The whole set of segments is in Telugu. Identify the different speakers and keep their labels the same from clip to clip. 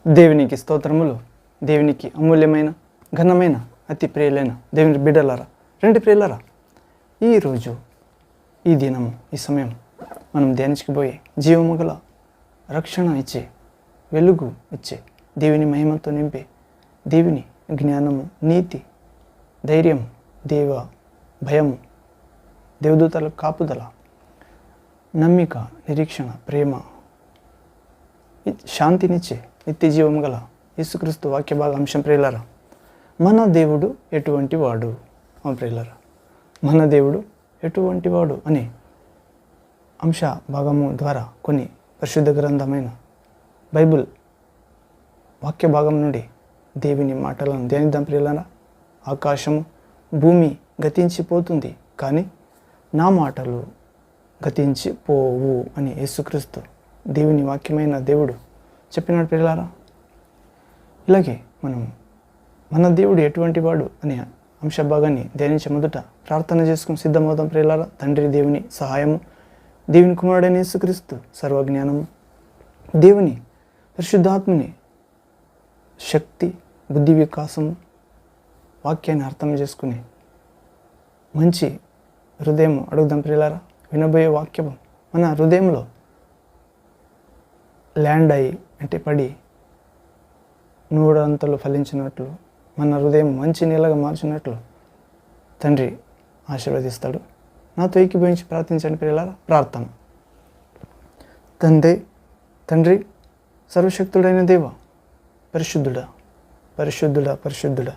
Speaker 1: దేవునికి స్తోత్రములు. దేవునికి అమూల్యమైన ఘనమైన అతి ప్రియులైన దేవుని బిడ్డలారా, రెండు ప్రియులారా, ఈరోజు ఈ దినము ఈ సమయం మనం ధ్యానించబోయే జీవము గల రక్షణ ఇచ్చే, వెలుగు ఇచ్చే, దేవుని మహిమతో నింపే, దేవుని జ్ఞానము, నీతి, ధైర్యం, దేవ భయము, దేవదూతల కాపుదల, నమ్మిక, నిరీక్షణ, ప్రేమ, శాంతినిచ్చే నిత్య జీవము గల యేసుక్రీస్తు వాక్య భాగ అంశం ప్రియులారా, మన దేవుడు ఎటువంటి వాడు. ప్రియులారా, మన దేవుడు ఎటువంటి వాడు అనే అంశ భాగము ద్వారా కొన్ని పరిశుద్ధ గ్రంథమైన బైబిల్ వాక్య భాగం నుండి దేవుని మాటలను ధ్యానిద్దాం ప్రియులారా. ఆకాశము భూమి గతించిపోతుంది, కానీ నా మాటలు గతించిపోవు అని యేసుక్రీస్తు దేవుని వాక్యమైన దేవుడు చెప్పినాడు ప్రియులారా. ఇలాగే మనం మన దేవుడు ఎటువంటి వాడు అనే అంశ భాగాన్ని ధ్యానించే మొదట ప్రార్థన చేసుకుని సిద్ధమవుతాం ప్రియులారా. తండ్రి దేవుని సహాయము, దేవుని కుమారుడైన యేసుక్రీస్తు సర్వజ్ఞానము, దేవుని పరిశుద్ధాత్మని శక్తి, బుద్ధి వికాసము, వాక్యాన్ని అర్థం చేసుకుని మంచి హృదయం అడుగుదాం ప్రియులారా. వినబోయే వాక్యము మన హృదయంలో ల్యాండ్ అయ్యి అంటే పడి నూరంతలు ఫలించినట్లు, మన హృదయం మంచి నీళ్ళగా మార్చినట్లు తండ్రి ఆశీర్వదిస్తాడు. నాతో ఏకీభవించి ప్రార్థించండి ప్రియులారా. ప్రార్థన. తండ్రి సర్వశక్తుడైన దేవ, పరిశుద్ధుడా పరిశుద్ధుడా పరిశుద్ధుడా,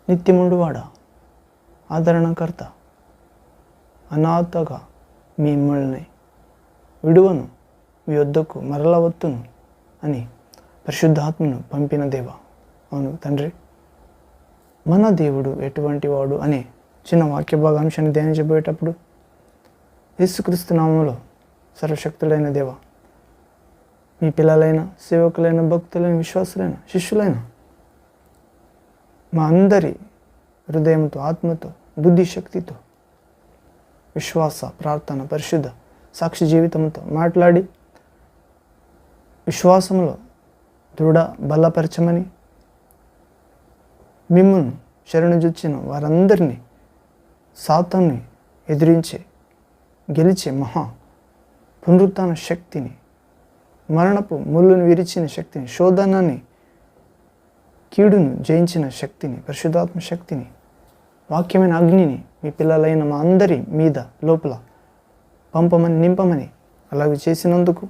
Speaker 1: నిత్యముండువాడా, ఆదరణకర్త, అనాథగా మిమ్మల్ని విడువను, మీ వద్దకు మరల వత్తును అని పరిశుద్ధాత్మను పంపిన దేవ. అవును తండ్రి, మన దేవుడు ఎటువంటి వాడు అనే చిన్న వాక్య భాగాంశాన్ని ధ్యానించబోయేటప్పుడు యేసుక్రీస్తు నామములో సర్వశక్తులైన దేవ, మీ పిల్లలైన, సేవకులైన, భక్తులైన, విశ్వాసులైన, శిష్యులైన మా అందరి హృదయంతో, ఆత్మతో, బుద్ధి శక్తితో, విశ్వాస, ప్రార్థన, పరిశుద్ధ సాక్షి జీవితంతో మాట్లాడి విశ్వాసంలో దృఢ బలపరచమని, మిమ్మల్ని శరణుజొచ్చిన వారందరినీ సాతాన్ని ఎదిరించే, గెలిచే మహా పునరుత్థాన శక్తిని, మరణపు ముళ్ళును విరిచిన శక్తిని, శోధనాన్ని, కీడును జయించిన శక్తిని, పరిశుద్ధాత్మ శక్తిని, వాక్యమైన అగ్నిని మీ పిల్లలైన మా అందరి మీద లోపల పంపమని, నింపమని, అలాగే చేసినందుకు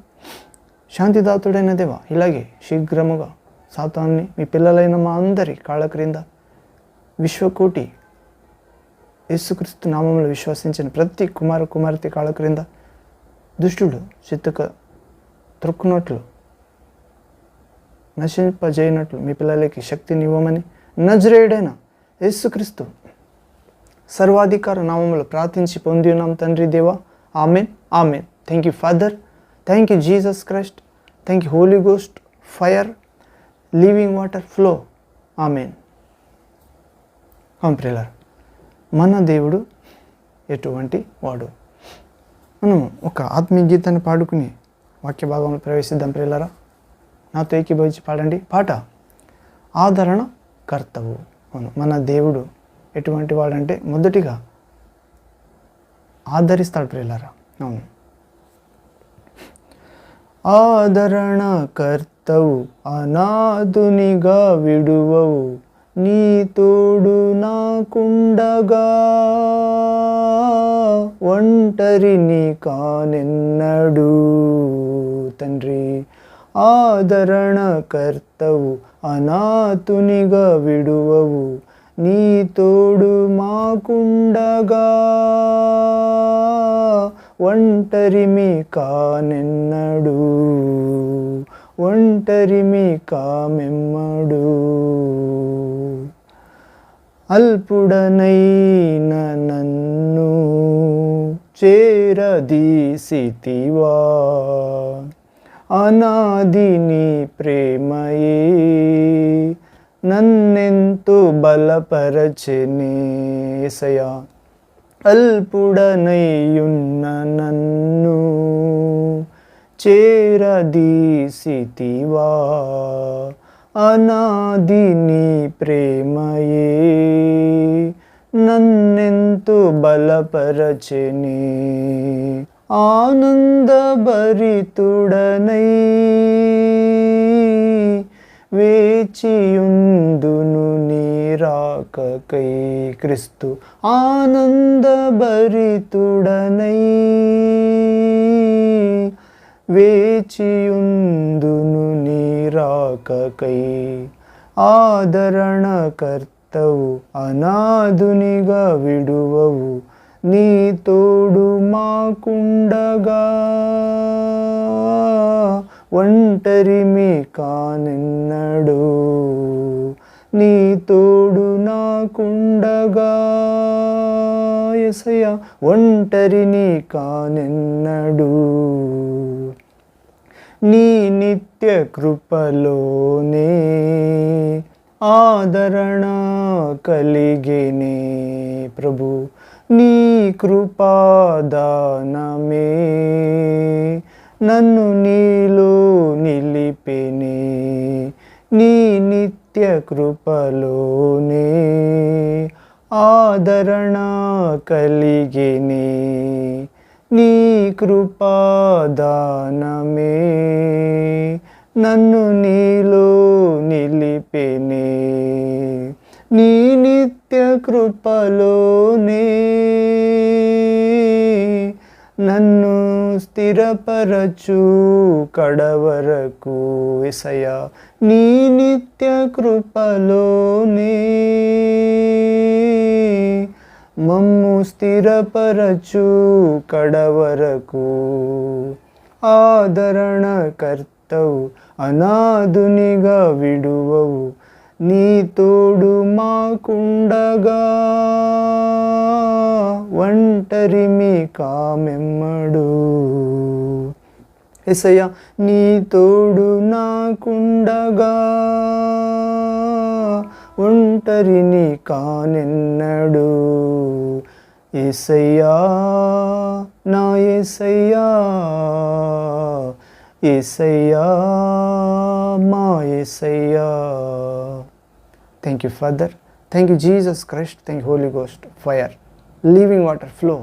Speaker 1: శాంతిదాతుడైన దేవ, ఇలాగే శీఘ్రముగా సాతాన్ని మీ పిల్లలైన మా అందరి కాళ్ళ క్రింద, విశ్వకోటి యేసుక్రీస్తు నామములో విశ్వసించిన ప్రతి కుమార్తె కాళ్ళ క్రింద దుష్టుడు చిత్తక త్రొక్కునట్లు, నశింపజేయనట్లు మీ పిల్లలకి శక్తిని ఇవ్వమని నజరేయుడైన యేసుక్రీస్తు సర్వాధికార నామములో ప్రార్థించి పొంది ఉన్నాం తండ్రి దేవా. Amen, amen. Thank you father, thank you Jesus Christ, thank you Holy Ghost, fire, living water flow. Amen. అవును ప్రియులారా, మన దేవుడు ఎటువంటి వాడు. మనం ఒక ఆత్మీయ గీతాన్ని పాడుకుని వాక్య భాగంలో ప్రవేశిద్దాం ప్రియులారా. నాతో ఏకీభవించి పాడండి పాట. ఆదరణ కర్తవు. అవును, మన దేవుడు ఎటువంటి వాడంటే మొదటిగా ఆదరిస్తాడు ప్రియులారా. అవును, ఆదరణ కర్తవు, అనాథునిగా విడువవు, నీ తోడు నాకుండగా, ఒంటరిని కానెన్నడు. తండ్రి, ఆదరణ కర్తవు, అనాథునిగా విడువవు, నీ తోడు మాకుండగా, ఒంటరిమి కానెన్నడు, ఒంటరిమి కామెమ్మడు. అల్పుడనైన నన్ను చేరదీసితివా, అనాది నీ ప్రేమయే నన్నెంతో బలపరచెనే యేసయ్యా. అల్పుడనైయున్న నన్ను చేరదీసితివా అనాది నీ ప్రేమయే నన్నెంతో బలపరచెని ఆనందభరితుడనై వేచియుందును నీ రాకకై క్రీస్తు ఆనందభరితుడనై వేచియుందును నీ రాకకై ఆదరణకర్తవు అనాథునిగా విడువవు నీ తోడు మాకుండగా ఒంటరిమి కానెన్నడు నీ తోడు నాకుండగా యేసయ్యా ఒంటరిని కానెన్నడు నీ నిత్య కృపలోనే ఆదరణ కలిగేనే ప్రభు నీ కృపాదానమే నన్ను నీలో నిలిపెనే నీ నిత్య కృపలోనే ఆదరణ కలిగేనే నీ కృపాదానమే నన్ను నీలో నిలిపెనే నీ నిత్య కృపలోనే నన్ను స్థిరపరచు కడవరకు యేసయ్యా నీ నిత్య కృపలోనే మమ్ము స్థిరపరచు కడవరకు ఆదరణకర్తవు అనాథునిగా విడువవు నీ తోడు మాకుండగా ఒంటరిమి కామెమ్మడు యేసయ్యా నీ తోడు నాకుండగా ఒంటరిని కానెన్నడు యేసయ్యా నా యేసయ్యా యేసయ్యా మా యేసయ్యా. Thank you father, thank you Jesus Christ, thank you Holy Ghost fire living water flow.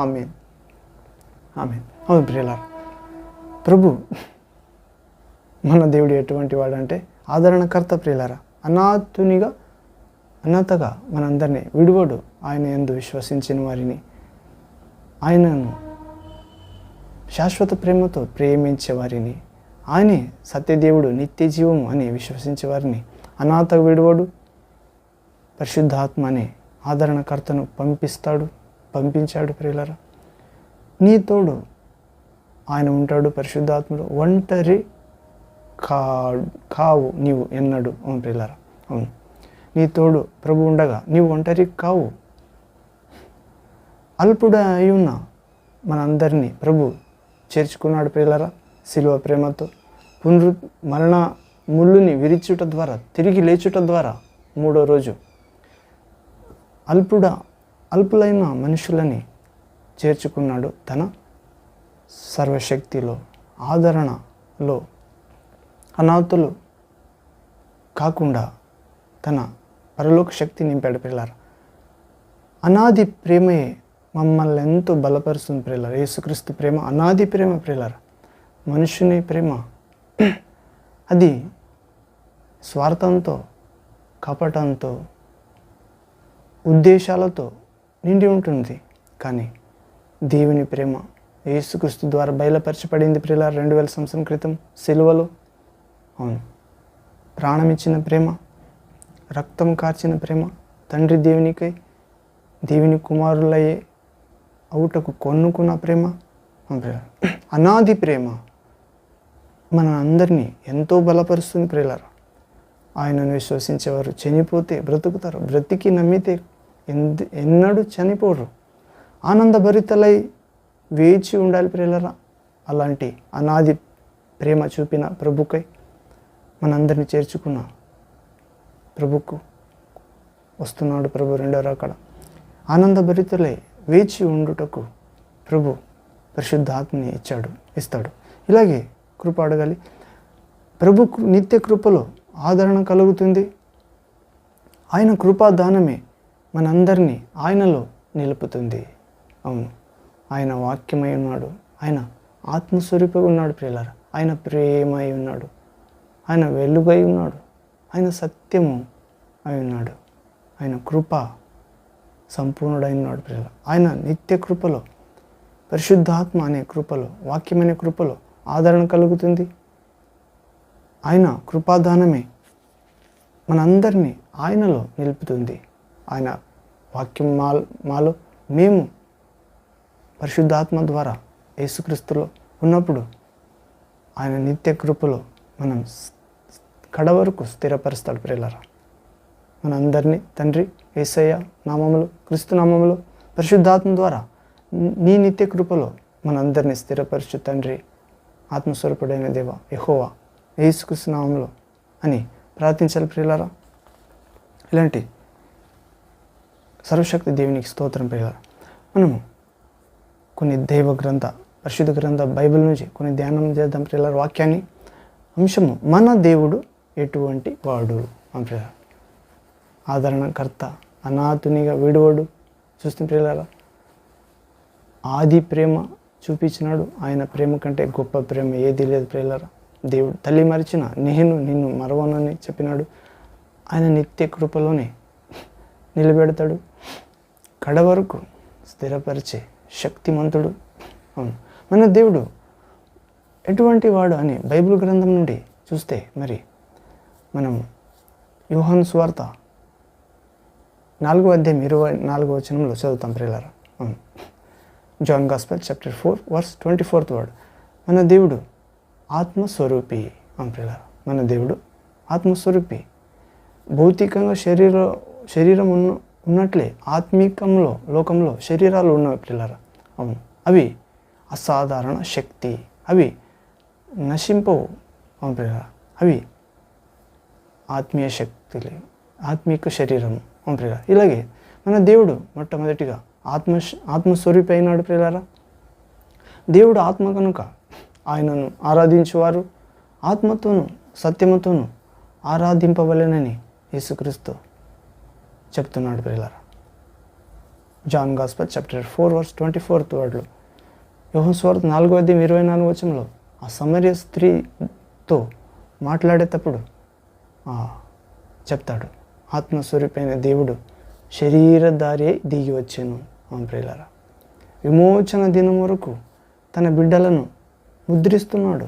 Speaker 1: ఆమేన్ ఆమేన్. అవును ప్రియులారా, ప్రభు మన దేవుడు ఎటువంటి వాడంటే ఆదరణకర్త ప్రియులారా. అనాథగా మనందరినీ విడువడు. ఆయన యందు విశ్వసించిన వారిని ఆయనను శాశ్వత ప్రేమతో ప్రేమించే వారిని, ఆయనే సత్యదేవుడు నిత్య జీవము అని విశ్వసించే వారిని అనాథగా విడువడు. పరిశుద్ధాత్మ అనే ఆదరణకర్తను పంపించాడు ప్రియులారా. నీ తోడు ఆయన ఉంటాడు పరిశుద్ధాత్మలో. ఒంటరి కావు నీవు ఎన్నడు. అవును ప్రియులారా, అవును. నీ తోడు ప్రభు ఉండగా నీవు ఒంటరి కావు. అల్పుడు అయి ఉన్న మనందరినీ ప్రభు చేర్చుకున్నాడు ప్రియులారా. శిలువ ప్రేమతో మరణ ముళ్ళుని విరిచుట ద్వారా తిరిగి లేచుట ద్వారా 3వ రోజు అల్పులైన మనుషులని చేర్చుకున్నాడు తన సర్వశక్తిలో, ఆదరణలో. అనాథులు కాకుండా తన పరలోక శక్తి నింపాడు ప్రియులారా. అనాది ప్రేమయే మమ్మల్ని ఎంతో బలపరుస్తుంది ప్రియులారా. యేసుక్రీస్తు ప్రేమ అనాది ప్రేమ ప్రియులారా. మనుషుని ప్రేమ అది స్వార్థంతో, కపటంతో, ఉద్దేశాలతో నిండి ఉంటుంది. కానీ దేవుని ప్రేమ యేసుక్రీస్తు ద్వారా బయలుపరచబడింది ప్రియులారా 2000 సంవత్సరం క్రితం సిలువలో. అవును, ప్రాణం ఇచ్చిన ప్రేమ, రక్తం కార్చిన ప్రేమ, తండ్రి దేవునికై దేవుని కుమారులయ్యే అవుటకు కొన్నుకున్న ప్రేమ, అనాది ప్రేమ మన అందరినీ ఎంతో బలపరుస్తుంది ప్రియులారా. ఆయనను విశ్వసించేవారు చనిపోతే బ్రతుకుతారు, బ్రతికి నమ్మితే ఎన్నడూ చనిపోరు. ఆనందభరితలై వేచి ఉండాలి ప్రియులారా. అలాంటి అనాది ప్రేమ చూపిన ప్రభుకై మనందరినీ చేర్చుకున్న ప్రభుకు వస్తున్నాడు ప్రభు 2వ రాకడ. ఆనందభరితులై వేచి ఉండుటకు ప్రభు పరిశుద్ధాత్మని ఇస్తాడు. ఇలాగే కృప అడగాలి. ప్రభు నిత్య కృపలో ఆదరణ కలుగుతుంది. ఆయన కృపాదానమే మనందరినీ ఆయనలో నిలుపుతుంది. అవును, ఆయన వాక్యమై ఉన్నాడు, ఆయన ఆత్మస్వరూపై ఉన్నాడు ప్రియులారా, ఆయన ప్రేమై ఉన్నాడు, ఆయన వెలుగై ఉన్నాడు, ఆయన సత్యము అయి ఉన్నాడు, ఆయన కృప సంపూర్ణుడై ఉన్నాడు ప్రియులారా. ఆయన నిత్య కృపలో, పరిశుద్ధాత్మ అనే కృపలో, వాక్యమనే కృపలో ఆదరణ కలుగుతుంది. ఆయన కృపాదానమే మనందరినీ ఆయనలో నిలుపుతుంది. ఆయన వాక్యం మాలో మేము పరిశుద్ధాత్మ ద్వారా యేసుక్రీస్తులో ఉన్నప్పుడు ఆయన నిత్య కృపలో మనం కడవరకు స్థిరపరుస్తాడు ప్రియులారా. మనందరినీ తండ్రి యేసయ్య నామములో, క్రీస్తు నామములో, పరిశుద్ధాత్మ ద్వారా నీ నిత్య కృపలో మనందరినీ స్థిరపరచు తండ్రి, ఆత్మస్వరూపుడైన దేవ యెహోవా యేసుక్రీస్తు నామములో అని ప్రార్థించాలి ప్రియులారా. ఇలాంటి సర్వశక్తి దేవునికి స్తోత్రం ప్రియులారా. మనము కొన్ని దైవ గ్రంథ, పరిశుద్ధ గ్రంథ బైబిల్ నుంచి కొన్ని ధ్యానం చేద్దాం ప్రియులారా. వాక్యాన్ని అంశము, మన దేవుడు ఎటువంటి వాడు అని ప్రియులారా. ఆదరణకర్త, అనాథునిగా విడువడు. చూస్తున్న ప్రియులారా, ఆది ప్రేమ చూపించినాడు. ఆయన ప్రేమ కంటే గొప్ప ప్రేమ ఏది లేదు ప్రియులారా. దేవుడు తల్లి మరిచిన నేను నిన్ను మరవనని చెప్పినాడు. ఆయన నిత్య కృపలోనే నిలబెడతాడు, కడవరకు స్థిరపరిచే శక్తిమంతుడు. అవును, మన దేవుడు ఎటువంటి వాడు అని బైబిల్ గ్రంథం నుండి చూస్తే మరి మనం యోహాను సువార్త 4:24 చదువుతాం ప్రియులారా. జాన్ గాస్పెల్ చాప్టర్ 4:24 మన దేవుడు ఆత్మస్వరూపి అని ప్రియులారా. మన దేవుడు ఆత్మస్వరూపి. భౌతికంగా శరీరం ఉన్నట్లే ఆత్మీకంలో లోకంలో శరీరాలు ఉన్నవి ప్రియులారా. అవును, అవి అసాధారణ శక్తి, అవి నశింపవు. అవును ప్రియులారా, అవి ఆత్మీయ శక్తులు, ఆత్మీక శరీరము. అవును ప్రియులారా. ఇలాగే మన దేవుడు మొట్టమొదటిగా ఆత్మస్వరూపి అయినాడు ప్రియులారా. దేవుడు ఆత్మ కనుక ఆయనను ఆరాధించువారు ఆత్మతోనూ సత్యముతోనూ ఆరాధింపవలెనని యేసుక్రీస్తు చెప్తున్నాడు ప్రియులారా. జాన్ గాస్పెల్ చాప్టర్ 4:24 యోహాను సువార్త 4:24 ఆ సమరయ స్త్రీతో మాట్లాడేటప్పుడు చెప్తాడు, ఆత్మస్వరూపైన దేవుడు శరీరధారి దిగి వచ్చాను అని ప్రియులారా. విమోచన దినం వరకు తన బిడ్డలను ముద్రిస్తున్నాడు.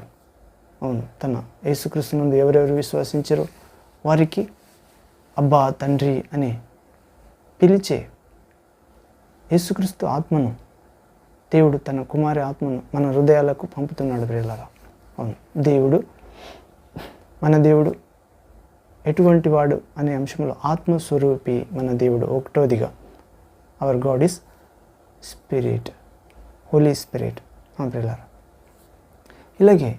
Speaker 1: అవును, తన యేసుక్రీస్తునందు ఎవరెవరు విశ్వసించారో వారికి అబ్బా తండ్రి అని పిలిచే యేసుక్రీస్తు ఆత్మను దేవుడు తన కుమారి ఆత్మను మన హృదయాలకు పంపుతున్నాడు ప్రియులారా. అవును, మన దేవుడు ఎటువంటి వాడు అనే అంశంలో ఆత్మస్వరూపి మన దేవుడు. ఒకటోదిగా our God is spirit, Holy Spirit అని ప్రియులారా. ఇలాగే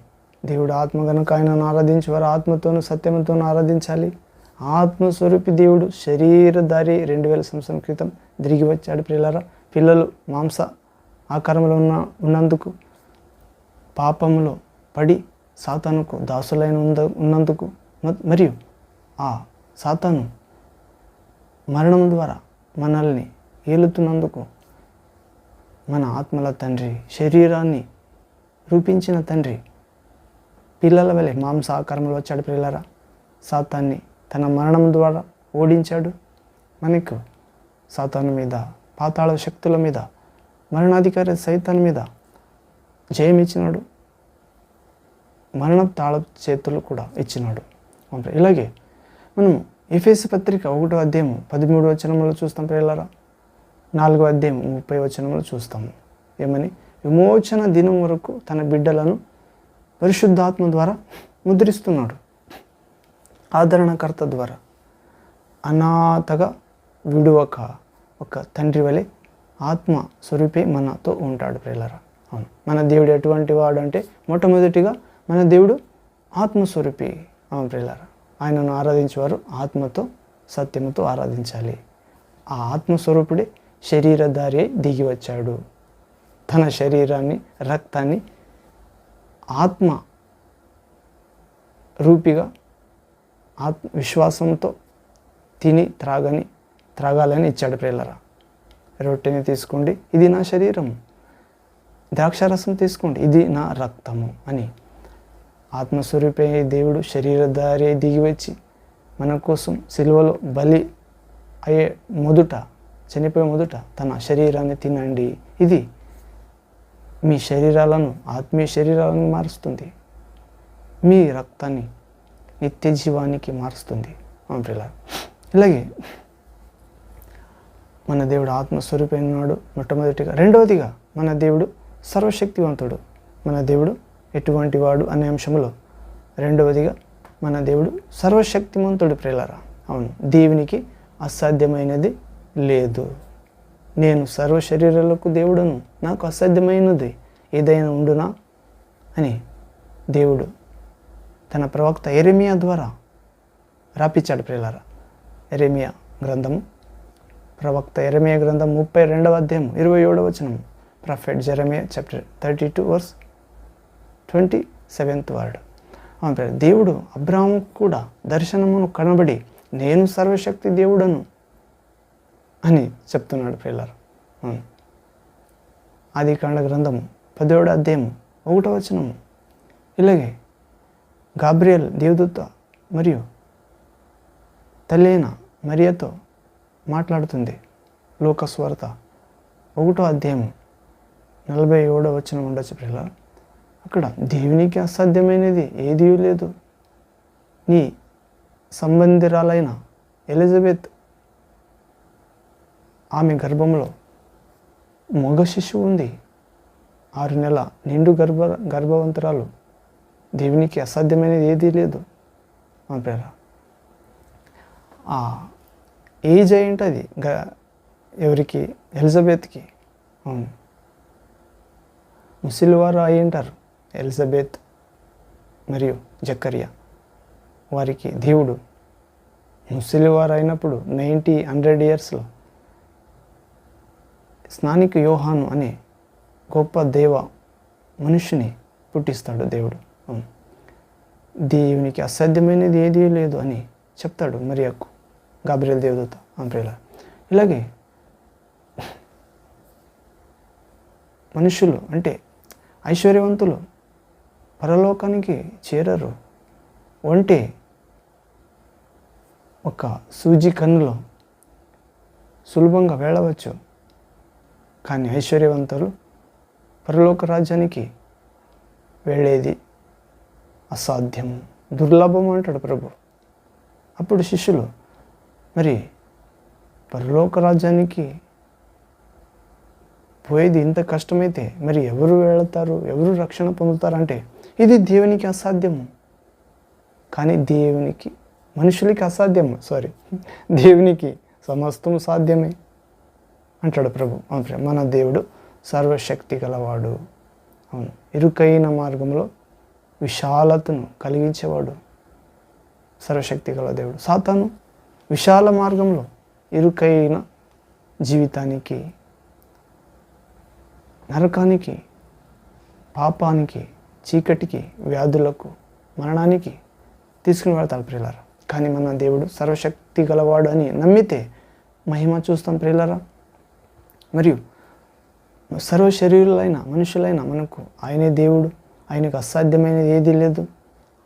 Speaker 1: దేవుడు ఆత్మ కనుక ఆయనను ఆరాధించేవారు ఆత్మతోనూ సత్యముతోనూ ఆరాధించాలి. ఆత్మస్వరూపి దేవుడు శరీరధారి 2000 సంవత్సరం క్రితం తిరిగి వచ్చాడు ప్రియులారా. పిల్లలు మాంస ఆకారంలో ఉన్నందుకు, పాపములో పడి సాతానుకు దాసులైన ఉన్నందుకు, మరియు ఆ సాతాను మరణం ద్వారా మనల్ని ఏలుతున్నందుకు మన ఆత్మల తండ్రి, శరీరాన్ని రూపించిన తండ్రి పిల్లల వలె మాంస ఆకారంలో వచ్చాడు ప్రియులారా. సాతాన్ని తన మరణం ద్వారా ఓడించాడు. మనకు సాతాను మీద, పాతాళ శక్తుల మీద, మరణాధికారి సైతాన్ మీద జయం ఇచ్చినాడు. మరణ తాళ చేతులు కూడా ఇచ్చినాడు. ఇలాగే మనం ఎఫెసు పత్రిక 1:13 చూస్తాం ప్రియులారా. 4:30 చూస్తాము. ఏమని? విమోచన దినం వరకు తన బిడ్డలను పరిశుద్ధాత్మ ద్వారా ముద్రిస్తున్నాడు. ఆదరణకర్త ద్వారా అనాథగా విడువక ఒక తండ్రి వలె ఆత్మ స్వరూపే మనతో ఉంటాడు ప్రియులారా. అవును, మన దేవుడు ఎటువంటి వాడు అంటే మొట్టమొదటిగా మన దేవుడు ఆత్మస్వరూపి. అవును ప్రియులారా, ఆయనను ఆరాధించేవారు ఆత్మతో సత్యముతో ఆరాధించాలి. ఆ ఆత్మస్వరూపుడే శరీరధారి దిగి వచ్చాడు. తన శరీరాన్ని, రక్తాన్ని ఆత్మ రూపిగా విశ్వాసంతో తిని త్రాగాలని ఇచ్చాడు ప్రియులారా. రొట్టెని తీసుకోండి, ఇది నా శరీరము. ద్రాక్షారసం తీసుకోండి, ఇది నా రక్తము అని ఆత్మస్వరూపే దేవుడు శరీరధారి దిగి వచ్చి మన కోసం సిలువలో బలి అయ్యే చనిపోయే మొదట తన శరీరాన్ని తినండి, ఇది మీ శరీరాలను, ఆత్మీయ శరీరాలను మారుస్తుంది, మీ రక్తాన్ని నిత్య జీవానికి మారుస్తుంది. ప్రియులారా, ఇలాగే మన దేవుడు ఆత్మస్వరూపైన నాడు మొట్టమొదటిగా. రెండవదిగా మన దేవుడు సర్వశక్తివంతుడు. మన దేవుడు ఎటువంటి వాడు అనే అంశంలో రెండవదిగా మన దేవుడు సర్వశక్తిమంతుడు ప్రియులారా. అవును, దేవునికి అసాధ్యమైనది లేదు. నేను సర్వ శరీరాలకు దేవుడను, నాకు అసాధ్యమైనది ఏదైనా ఉండునా అని దేవుడు తన ప్రవక్త యెరెమీయా ద్వారా రాపించాడు ప్రియులారా. యెరెమీయా గ్రంథము, ప్రవక్త యెరెమీయా గ్రంథం 32వ అధ్యాయం 27వ వచనం. Prophet Jeremiah chapter 32 verse 27th word. దేవుడు అబ్రాహాము కూడా దర్శనమును కనబడి నేను సర్వశక్తి దేవుడను అని చెప్తున్నాడు ప్రియులారా. ఆదికాండ గ్రంథము 17వ అధ్యాయము 1వ వచనము. ఇలాగే గాబ్రియల్ దేవదూత మరియు తల్లైన మరియతో మాట్లాడుతుంది. లూకాసు వార్త 1వ అధ్యాయము 47వ వచనం ఉండొచ్చు ప్రియులారా. అక్కడ దేవునికి అసాధ్యమైనది ఏదీ లేదు. నీ సంబంధిరాలైన ఎలిజబెత్, ఆమె గర్భంలో మగ శిశువు ఉంది, 6 నెలల నిండు గర్భవంతురాలు. దేవునికి అసాధ్యమైనది ఏదీ లేదు. మా ప్రియులారా, ఆ ఏజ్ ఏంటది ఎవరికి? ఎలిజబెత్కి. అవును, ముసలివారు అయి ఉంటారు ఎలిజబెత్ మరియు జకరియా. వారికి దేవుడు ముసలివారు అయినప్పుడు 100 ఇయర్స్లో స్నానిక యోహాను అనే గొప్ప దేవ మనుషుని పుట్టిస్తాడు దేవుడు. దేవునికి అసాధ్యమైనది ఏదీ లేదు అని చెప్తాడు మరియకు గాబ్రియల్ దేవదూత. ప్రియులారా, ఇలాగే మనుషులు అంటే ఐశ్వర్యవంతులు పరలోకానికి చేరరు. ఒంటి ఒక సూజి కన్నులో సులభంగా వెళ్ళవచ్చు, కానీ ఐశ్వర్యవంతులు పరలోక రాజ్యానికి వెళ్ళేది అసాధ్యం, దుర్లభం అంటాడు ప్రభు. అప్పుడు శిష్యులు, మరి పరలోక రాజ్యానికి పోయేది ఇంత కష్టమైతే మరి ఎవరు వెళతారు, ఎవరు రక్షణ పొందుతారంటే ఇది దేవునికి అసాధ్యము. కానీ మనుషులకి అసాధ్యము, దేవునికి సమస్తం సాధ్యమే అంటాడు ప్రభు. మన దేవుడు సర్వశక్తి గలవాడు. అవును, ఇరుకైన మార్గంలో విశాలతను కలిగించేవాడు సర్వశక్తి గల దేవుడు. సాతాను విశాల మార్గంలో ఇరుకైన జీవితానికి, నరకానికి, పాపానికి, చీకటికి, వ్యాధులకు, మరణానికి తీసుకుని వెళ్తాడు ప్రియులారా. కానీ మన దేవుడు సర్వశక్తి గలవాడు అని నమ్మితే మహిమ చూస్తాం ప్రియులారా. మరియు సర్వ శరీరులైన మనుషులైన మనకు ఆయనే దేవుడు. ఆయనకు అసాధ్యమైనది ఏదీ లేదు.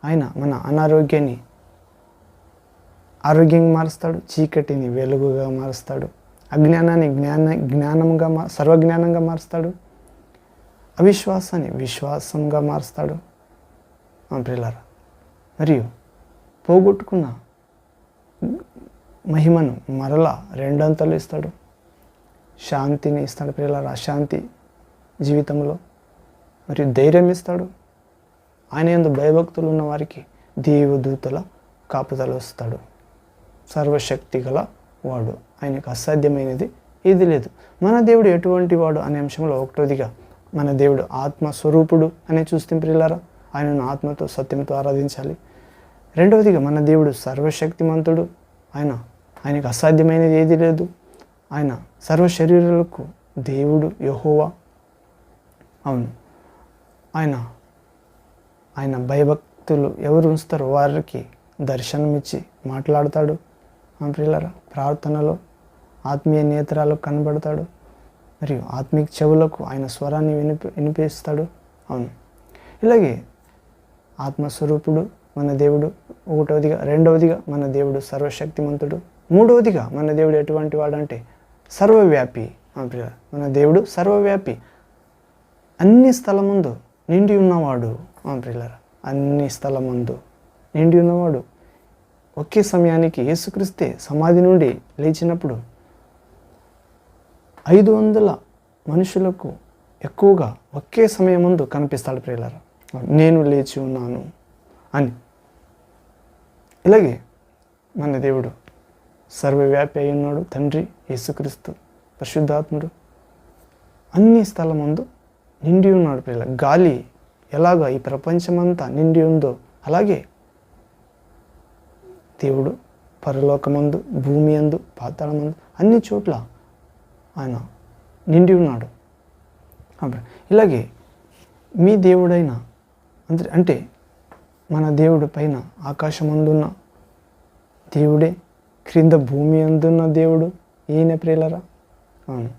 Speaker 1: ఆయన మన అనారోగ్యాన్ని ఆరోగ్యంగా మారుస్తాడు, చీకటిని వెలుగుగా మారుస్తాడు, అజ్ఞానాన్ని జ్ఞానంగా సర్వజ్ఞానంగా మారుస్తాడు, అవిశ్వాసాన్ని విశ్వాసంగా మారుస్తాడు ప్రియులారా. మరియు పోగొట్టుకున్న మహిమను మరలా రెండంతలు ఇస్తాడు, శాంతిని ఇస్తాడు ప్రియులారా. శాంతి జీవితంలో మరియు ధైర్యం ఇస్తాడు. ఆయన యందు భయభక్తులు ఉన్న వారికి దేవదూతల కాపుదల వస్తాడు. సర్వశక్తి గల వాడు, ఆయనకు అసాధ్యమైనది ఏది లేదు. మన దేవుడు ఎటువంటి వాడు అనే అంశంలో ఒకటోదిగా మన దేవుడు ఆత్మస్వరూపుడు అని చూస్తే ప్రియులారా, ఆయనను ఆత్మతో సత్యంతో ఆరాధించాలి. రెండవదిగా మన దేవుడు సర్వశక్తిమంతుడు. ఆయనకు అసాధ్యమైనది ఏది లేదు. ఆయన సర్వ శరీరాలకు దేవుడు యెహోవా. అవును, ఆయన ఆయన భయభక్తులు ఎవరు ఉంచుతారో వారికి దర్శనమిచ్చి మాట్లాడతాడు. ప్రియులారా, ప్రార్థనలో ఆత్మీయ నేత్రాలకు కనబడతాడు, మరియు ఆత్మీయ చెవులకు ఆయన స్వరాన్ని వినిపిస్తాడు. అవును, ఇలాగే ఆత్మస్వరూపుడు మన దేవుడు ఒకటవదిగా. రెండవదిగా మన దేవుడు సర్వశక్తిమంతుడు. మూడవదిగా మన దేవుడు ఎటువంటి వాడంటే సర్వవ్యాపి. మన దేవుడు సర్వవ్యాపి, అన్ని స్థలమందు నిండి ఉన్నవాడు. ప్రియులారా, అన్ని స్థలమందు నిండి ఉన్నవాడు. ఒకే సమయానికి యేసుక్రీస్తే సమాధి నుండి లేచినప్పుడు 500 మనుషులకు ఎక్కువగా ఒకే సమయం ముందు కనిపిస్తాడు. ప్రియులారా, నేను లేచి ఉన్నాను అని. ఇలాగే మన దేవుడు సర్వవ్యాపి అయి ఉన్నాడు. తండ్రి, యేసుక్రీస్తు, పరిశుద్ధాత్ముడు అన్ని స్థలమందు నిండి ఉన్నాడు. ప్రియులారా, గాలి ఎలాగా ఈ ప్రపంచమంతా నిండి ఉందో అలాగే దేవుడు పరలోకమందు, భూమి యందు, పాతాళమందు అన్ని చోట్ల ఆయన నిండి ఉన్నాడు. ఇలాగే మీ దేవుడైన అంటే మన దేవుడు పైన ఆకాశమందున్న దేవుడే, క్రింద భూమి అందున్న దేవుడు ఈయన. ప్రియులారా, అవును,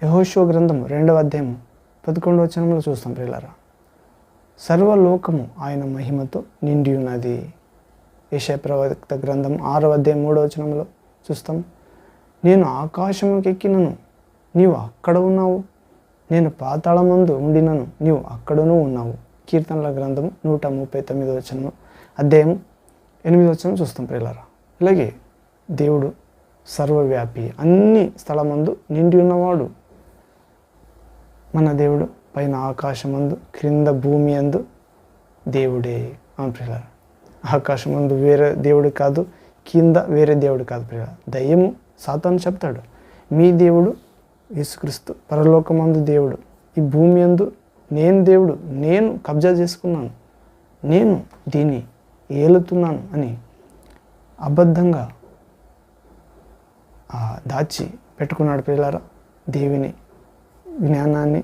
Speaker 1: యెహోషువ గ్రంథము 2వ అధ్యాయము 11వ వచనంలో చూస్తాం. ప్రియులారా, సర్వలోకము ఆయన మహిమతో నిండి ఉన్నది. యెషయా ప్రవక్త గ్రంథం 6వ అధ్యాయం 3వ వచనంలో చూస్తాం. నేను ఆకాశముకి ఎక్కినను, నీవు అక్కడ ఉన్నావు. నేను పాతాళమందు ఉండినను, నీవు అక్కడనూ ఉన్నావు. కీర్తనల గ్రంథము 139వ వచనము, అధ్యాయం 8వ వచనం చూస్తాం. ప్రియులారా, ఇలాగే దేవుడు సర్వవ్యాపి, అన్ని స్థలమందు నిండి ఉన్నవాడు. మన దేవుడు పైన ఆకాశమందు, క్రింద భూమి అందు దేవుడే. ప్రియులారా, ఆకాశమందు వేరే దేవుడు కాదు, కింద వేరే దేవుడు కాదు. ప్రియులారా, దయ్యము సాతాను చెప్తాడు, మీ దేవుడు యేసుక్రీస్తు పరలోకమందు దేవుడు, ఈ భూమి యందు నేను దేవుడు, నేను కబ్జా చేసుకున్నాను, నేను దీన్ని ఏలుతున్నాను అని అబద్ధంగా దాచి పెట్టుకున్నాడు. ప్రియులారా, దేవుని జ్ఞానాన్ని,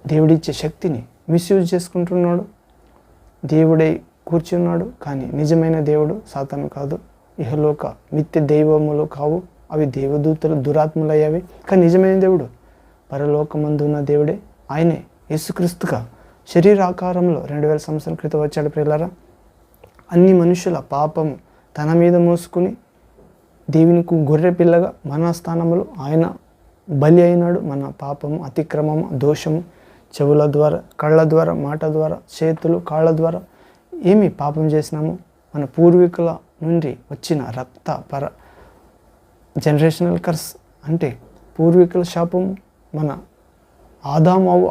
Speaker 1: దేవుడిచ్చే శక్తిని మిస్యూజ్ చేసుకుంటున్నాడు. దేవుడై కూర్చున్నాడు, కానీ నిజమైన దేవుడు సాతాను కాదు. ఇహలోక మిథ్య దైవములు కావు, అవి దేవదూతలు, దురాత్ములయ్యావి. కానీ నిజమైన దేవుడు పరలోకమందున్న దేవుడే. ఆయనే యేసుక్రీస్తుగా శరీరాకారంలో 2000 సంవత్సరాల క్రితం వచ్చాడు. ప్రియులారా, అన్ని మనుషుల పాపము తన మీద మోసుకుని దేవునికి గొర్రె పిల్లగా మన స్థానంలో ఆయన బలి అయినాడు. మన పాపము, అతిక్రమము, దోషము చెవుల ద్వారా, కళ్ళ ద్వారా, మాట ద్వారా, చేతులు, కాళ్ళ ద్వారా ఏమి పాపం చేసినాము, మన పూర్వీకుల నుండి వచ్చిన రక్త జనరేషనల్ కర్స్ అంటే పూర్వీకుల శాపము, మన ఆదాము అవ్వ,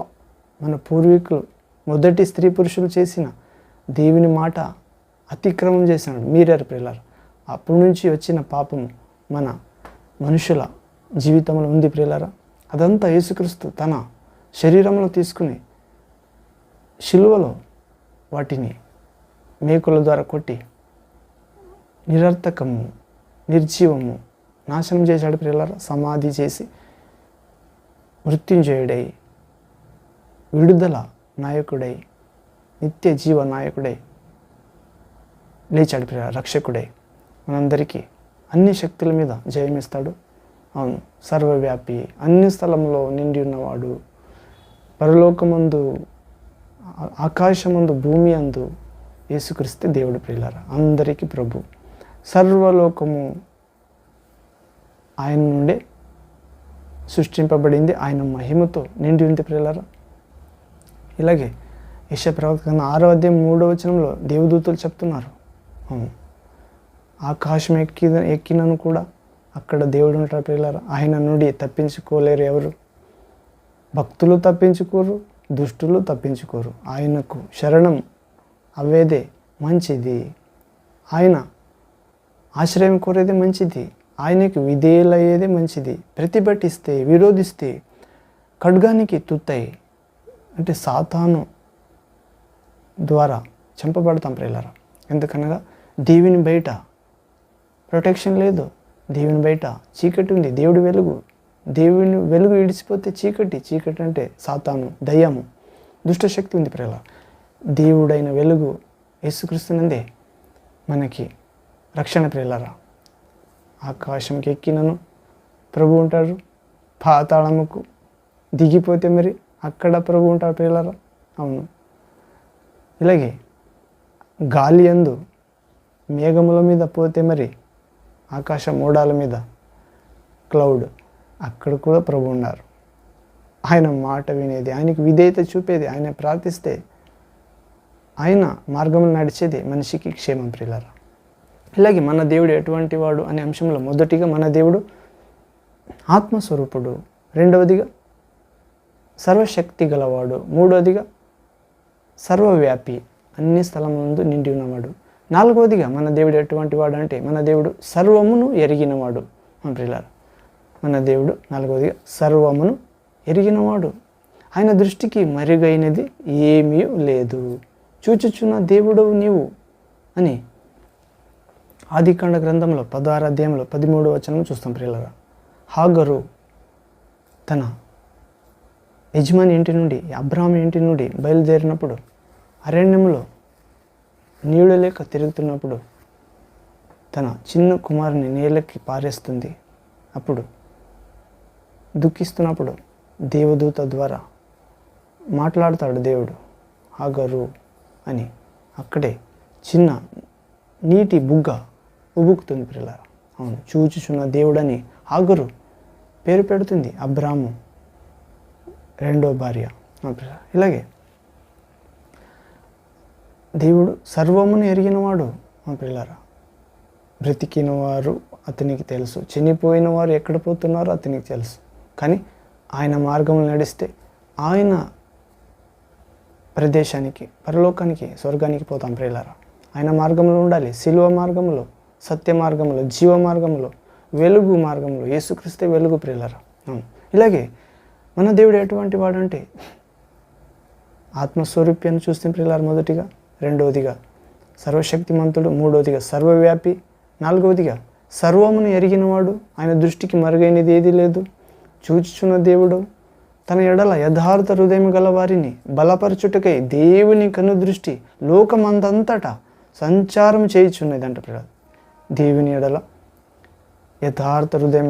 Speaker 1: మన పూర్వీకులు మొదటి స్త్రీ పురుషులు చేసిన దేవుని మాట అతిక్రమం చేసినాడు. మీరారు ప్రియులారా, అప్పటి నుంచి వచ్చిన పాపము మన మనుషుల జీవితంలో ఉంది. ప్రియులారా, అదంతా యేసుక్రీస్తు తన శరీరంలో తీసుకుని శిలువలో వాటిని మేకుల ద్వారా కొట్టి నిరర్థకము, నిర్జీవము, నాశనం చేశాడు. ప్రియులారా, సమాధి చేసి మృత్యుంజయుడై, విడుదల నాయకుడై, నిత్య జీవ నాయకుడై లేచాడు. ప్రియులారా, రక్షకుడై మనందరికీ అన్ని శక్తుల మీద జయమిస్తాడు. అవును, సర్వవ్యాపి, అన్ని స్థలంలో నిండి ఉన్నవాడు, పరలోకమందు, ఆకాశమందు, భూమి అందు యేసుక్రీస్తు దేవుడు. ప్రియులారా, అందరికీ ప్రభు. సర్వలోకము ఆయన నుండే సృష్టింపబడింది, ఆయన మహిమతో నిండి ఉంది. ప్రియులారా, ఇలాగే యెషయా ప్రవక్త 6వ అధ్యాయం 3వ వచనంలో దేవదూతలు చెప్తున్నారు, ఆకాశం ఎక్కినను కూడా అక్కడ దేవుడు ఉంటాడు. ప్రియులారా, ఆయన నుండి తప్పించుకోలేరు ఎవరు. భక్తులు తప్పించుకోరు, దుష్టులు తప్పించుకోరు. ఆయనకు శరణం అవ్వేదే మంచిది, ఆయన ఆశ్రయం కోరేదే మంచిది, ఆయనకు విధేయులయ్యేదే మంచిది. ప్రతిభటిస్తే, విరోధిస్తే ఖడ్గానికి తుత్తాయి అంటే సాతాను ద్వారా చంపబడతాం. ప్రియులారా, ఎందుకనగా దేవుని బయట ప్రొటెక్షన్ లేదు, దేవుని బయట చీకటి ఉంది, దేవుడి వెలుగు. దేవుని వెలుగు విడిచిపోతే చీకటి, చీకటి అంటే సాతాను, దయ్యము. దుష్టశక్తి ఉంది ప్రియుల. దేవుడైన వెలుగు యేసుక్రీస్తునందే మనకి రక్షణ ప్రియులారా. ఆకాశంకి ఎక్కినను ప్రభు ఉంటారు, పాతాళముకు దిగిపోతే మరి అక్కడ ప్రభు ఉంటారు ప్రియులారా. అవును, ఇలాగే గాలి యందు మేఘముల మీద పోతే మరి ఆకాశ మోడాల మీద క్లౌడ్, అక్కడ కూడా ప్రభు ఉన్నారు. ఆయన మాట వినేది, ఆయనకు విధేయత చూపేది, ఆయన ప్రార్థిస్తే ఆయన మార్గంలో నడిచేది మనిషికి క్షేమం ప్రియులారా. ఇలాగే మన దేవుడు ఎటువంటి వాడు అనే అంశంలో మొదటిగా మన దేవుడు ఆత్మస్వరూపుడు, రెండవదిగా సర్వశక్తి గలవాడు, మూడవదిగా సర్వవ్యాపి, అన్ని స్థలములందు నిండి ఉన్నవాడు, నాలుగవదిగా మన దేవుడు ఎటువంటి వాడు అంటే మన దేవుడు సర్వమును ఎరిగినవాడు ప్రియులారా. మన దేవుడు నాలుగవదిగా సర్వమును ఎరిగినవాడు, ఆయన దృష్టికి మరుగైనది ఏమీ లేదు, చూచుచున్న దేవుడు నీవు అని ఆదికాండ గ్రంథంలో 16వ అధ్యాయంలో 13వ వచనం చూస్తాం ప్రియులారా. హాగరు తన యజమాని ఇంటి నుండి, అబ్రాహాము ఇంటి నుండి బయలుదేరినప్పుడు అరణ్యంలో నీళ్ళు లేక తిరుగుతున్నప్పుడు తన చిన్న కుమారుని నీళ్ళకి పారేస్తుంది. అప్పుడు దుఃఖిస్తున్నప్పుడు దేవదూత ద్వారా మాట్లాడతాడు దేవుడు, హాగరు అని. అక్కడే చిన్న నీటి బుగ్గ ఉబుకుతుంది ప్రియులారా. అవును, చూచుచున్న దేవుడని హాగరు పేరు పెడుతుంది, అబ్రాహాము రెండో భార్య. ఇలాగే దేవుడు సర్వమును ఎరిగినవాడు ప్రియులారా. బ్రతికిన వారు అతనికి తెలుసు, చనిపోయిన వారు ఎక్కడ పోతున్నారో అతనికి తెలుసు. కానీ ఆయన మార్గంలో నడిస్తే ఆయన ప్రదేశానికి, పరలోకానికి, స్వర్గానికి పోతాం ప్రియులారా. ఆయన మార్గంలో ఉండాలి, శిలువ మార్గంలో, సత్య మార్గంలో, జీవ మార్గంలో, వెలుగు మార్గంలో. యేసుక్రీస్తే వెలుగు ప్రియులారా. ఇలాగే మన దేవుడు ఎటువంటి వాడంటే ఆత్మస్వరూప్యాన్ని చూస్తే ప్రియులారా మొదటిగా, రెండవదిగా సర్వశక్తిమంతుడు, మూడవదిగా సర్వవ్యాపి, నాలుగవదిగా సర్వమును ఎరిగినవాడు, ఆయన దృష్టికి మరుగైనది ఏదీ లేదు, చూచుచున్న దేవుడు, తన ఎడల యథార్థ హృదయం గల వారిని బలపరచుటకై దేవుని కనుదృష్టి లోకమందంతటా సంచారం చేయుచున్నదంట ప్రియులారా. దేవుని ఎడల యథార్థ హృదయం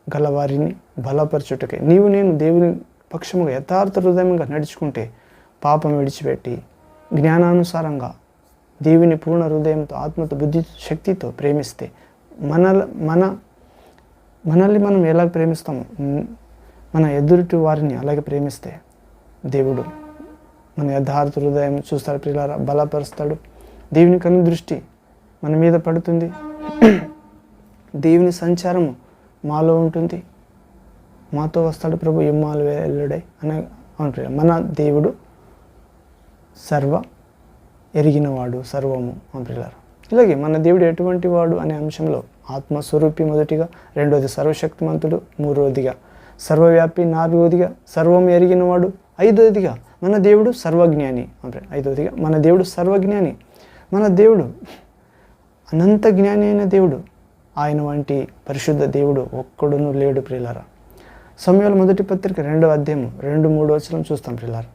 Speaker 1: గలవారిని బలపరచుటకై, నీవు నేను దేవుని పక్షముగా యథార్థ హృదయంగా నడుచుకుంటే, పాపం విడిచిపెట్టి జ్ఞానానుసారంగా దేవుని పూర్ణ హృదయంతో, ఆత్మతో, బుద్ధి శక్తితో ప్రేమిస్తే, మనల్ని మనం ఎలా ప్రేమిస్తామో మన ఎదుటి వారిని అలాగే ప్రేమిస్తే దేవుడు మన యథార్థ హృదయం చూస్తాడు ప్రియులారా, బలపరుస్తాడు. దేవుని కను దృష్టి మన మీద పడుతుంది, దేవుని సంచారము మాలో ఉంటుంది, మాతో వస్తాడు ప్రభు ఇమ్మాలు వెల్లుడై అని. అవును ప్రియ, మన దేవుడు సర్వ ఎరిగినవాడు, సర్వము ప్రియులారా. ఇలాగే మన దేవుడు ఎటువంటి వాడు అనే అంశంలో ఆత్మస్వరూపి మొదటిగా, రెండవది సర్వశక్తిమంతుడు, మూడవదిగా సర్వవ్యాపి, నాలుగవదిగా సర్వం ఎరిగినవాడు, ఐదవదిగా మన దేవుడు సర్వజ్ఞాని. ఐదవదిగా మన దేవుడు సర్వజ్ఞాని. మన దేవుడు అనంత జ్ఞాని అయిన దేవుడు, ఆయన వంటి పరిశుద్ధ దేవుడు ఒక్కడును లేడు ప్రియులారా. సమూయేలు మొదటి పత్రిక 2వ అధ్యాయం 2-3 వచనం చూస్తాం ప్రియులారా.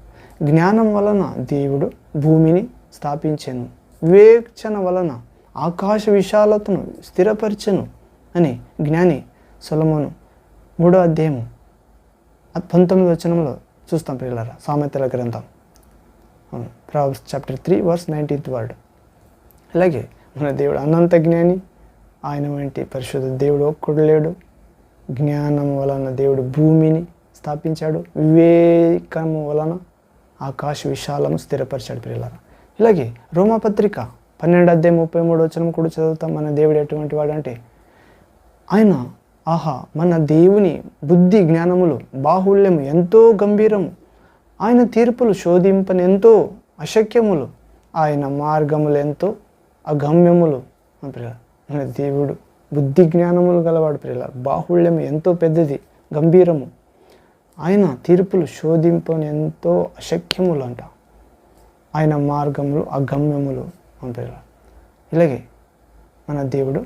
Speaker 1: జ్ఞానం వలన దేవుడు భూమిని స్థాపించెను, వివేచన వలన ఆకాశ విశాలతను స్థిరపరచెను అని జ్ఞాని సొలొమోను 3వ అధ్యాయం 19వ వచనంలో చూస్తాం ప్రియులారా. సామెతల గ్రంథం Proverbs chapter 3 verse 19th word. అలాగే మన దేవుడు అనంత జ్ఞాని, ఆయన వంటి పరిశుద్ధ దేవుడు ఒక్కడు లేడు. జ్ఞానం వలన దేవుడు భూమిని స్థాపించాడు, వివేకము వలన ఆకాశ విశాలము స్థిరపరిచాడు ప్రియులారా. ఇలాగే రోమాపత్రిక 12వ అధ్యాయం 33వ వచనం కూడా చదువుతాం. మన దేవుడు ఎటువంటి వాడు అంటే ఆయన మన దేవుని బుద్ధి జ్ఞానములు బాహుళ్యము ఎంతో గంభీరము, ఆయన తీర్పులు శోధింపని ఎంతో అశక్యములు, ఆయన మార్గములు ఎంతో అగమ్యములు ప్రియులారా. మన దేవుడు బుద్ధి జ్ఞానములు గలవాడు ప్రియులారా. బాహుళ్యము ఎంతో పెద్దది, గంభీరము, ఆయన తీర్పులు శోధింపని ఎంతో అశక్యములు అంట, ఆయన మార్గములు అగమ్యములు ప్రియులారా. ఇలాగే మన దేవుడు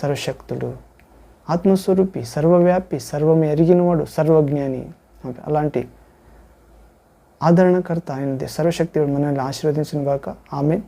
Speaker 1: సర్వశక్తుడు, ఆత్మస్వరూపి, సర్వవ్యాపి, సర్వం ఎరిగినవాడు, సర్వజ్ఞాని. అలాంటి ఆదరణకర్త అయిన సర్వశక్తి మనల్ని ఆశీర్వదించును గాక. ఆమేన్.